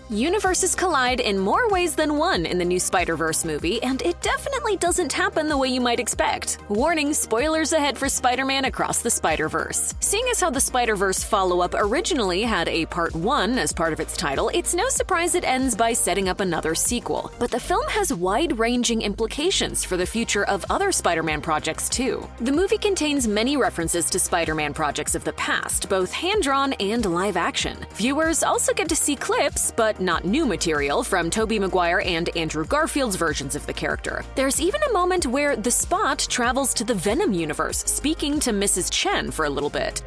Universes collide in more ways than one in the new Spider-Verse movie, and it definitely doesn't happen the way you might expect. Warning, spoilers ahead for Spider-Man Across the Spider-Verse. Seeing as how the Spider-Verse follow-up originally had a Part 1 as part of its title, it's no surprise it ends by setting up another sequel. But the film has wide-ranging implications for the future of other Spider-Man projects too. The movie contains many references to Spider-Man projects of the past, both hand-drawn and live-action. Viewers also get to see clips, but not new material, from Tobey Maguire and Andrew Garfield's versions of the character. There's even a moment where the Spot travels to the Venom universe, speaking to Mrs. Chen for a little bit.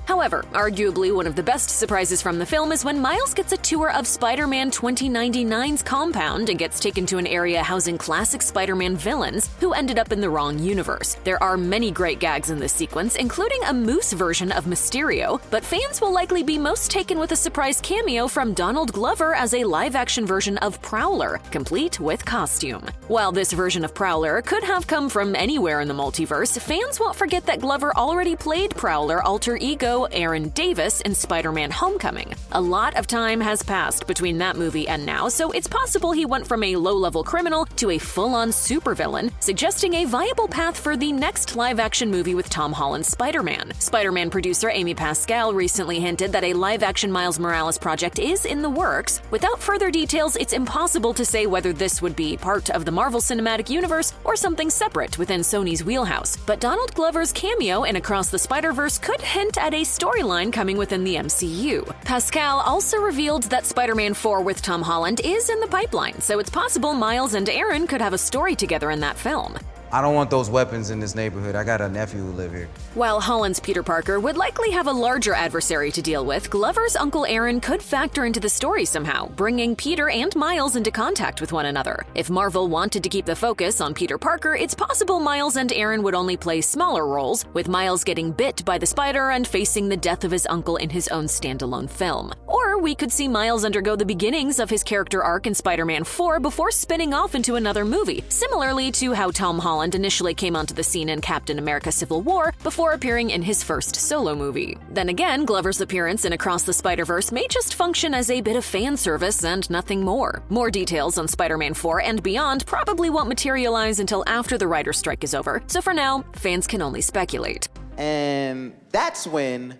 However, arguably one of the best surprises from the film is when Miles gets a tour of Spider-Man 2099's compound and gets taken to an area housing classic Spider-Man villains who ended up in the wrong universe. There are many great gags in this sequence, including a moose version of Mysterio, but fans will likely be most taken with a surprise cameo from Donald Glover as a live-action version of Prowler, complete with costume. While this version of Prowler could have come from anywhere in the multiverse, fans won't forget that Glover already played Prowler alter ego Aaron Davis in Spider-Man Homecoming. A lot of time has passed between that movie and now, so it's possible he went from a low-level criminal to a full-on supervillain, suggesting a viable path for the next live-action movie with Tom Holland's Spider-Man. Spider-Man producer Amy Pascal recently hinted that a live-action Miles Morales project is in the works. Without further details, it's impossible to say whether this would be part of the Marvel Cinematic Universe or something separate within Sony's wheelhouse. But Donald Glover's cameo in Across the Spider-Verse could hint at a storyline coming within the MCU. Pascal also revealed that Spider-Man 4 with Tom Holland is in the pipeline, so it's possible Miles and Aaron could have a story together in that film. I don't want those weapons in this neighborhood. I got a nephew who live here. While Holland's Peter Parker would likely have a larger adversary to deal with, Glover's Uncle Aaron could factor into the story somehow, bringing Peter and Miles into contact with one another. If Marvel wanted to keep the focus on Peter Parker, it's possible Miles and Aaron would only play smaller roles, with Miles getting bit by the spider and facing the death of his uncle in his own standalone film. Or we could see Miles undergo the beginnings of his character arc in Spider-Man 4 before spinning off into another movie, similarly to how Tom Holland initially came onto the scene in Captain America Civil War before appearing in his first solo movie. Then again, Glover's appearance in Across the Spider-Verse may just function as a bit of fan service and nothing more. More details on Spider-Man 4 and beyond probably won't materialize until after the writer's strike is over, so for now, fans can only speculate. And that's when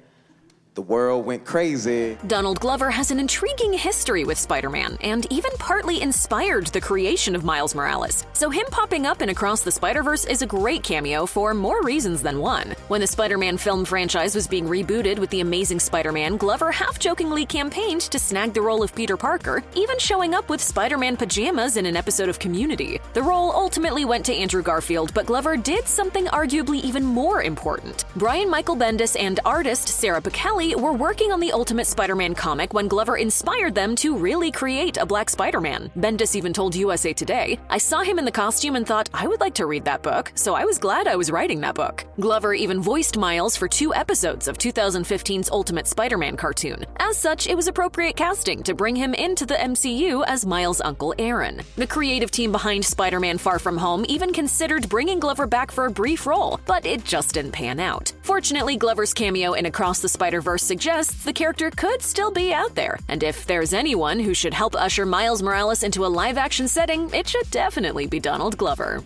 the world went crazy. Donald Glover has an intriguing history with Spider-Man, and even partly inspired the creation of Miles Morales. So him popping up in Across the Spider-Verse is a great cameo for more reasons than one. When the Spider-Man film franchise was being rebooted with The Amazing Spider-Man, Glover half-jokingly campaigned to snag the role of Peter Parker, even showing up with Spider-Man pajamas in an episode of Community. The role ultimately went to Andrew Garfield, but Glover did something arguably even more important. Brian Michael Bendis and artist Sarah Pichelli were working on the Ultimate Spider-Man comic when Glover inspired them to really create a Black Spider-Man. Bendis even told USA Today, "I saw him in the costume and thought, I would like to read that book, so I was glad I was writing that book." Glover even voiced Miles for 2 episodes of 2015's Ultimate Spider-Man cartoon. As such, it was appropriate casting to bring him into the MCU as Miles' Uncle Aaron. The creative team behind Spider-Man Far From Home even considered bringing Glover back for a brief role, but it just didn't pan out. Fortunately, Glover's cameo in Across the Spider-Verse suggests the character could still be out there, and if there's anyone who should help usher Miles Morales into a live-action setting, it should definitely be Donald Glover.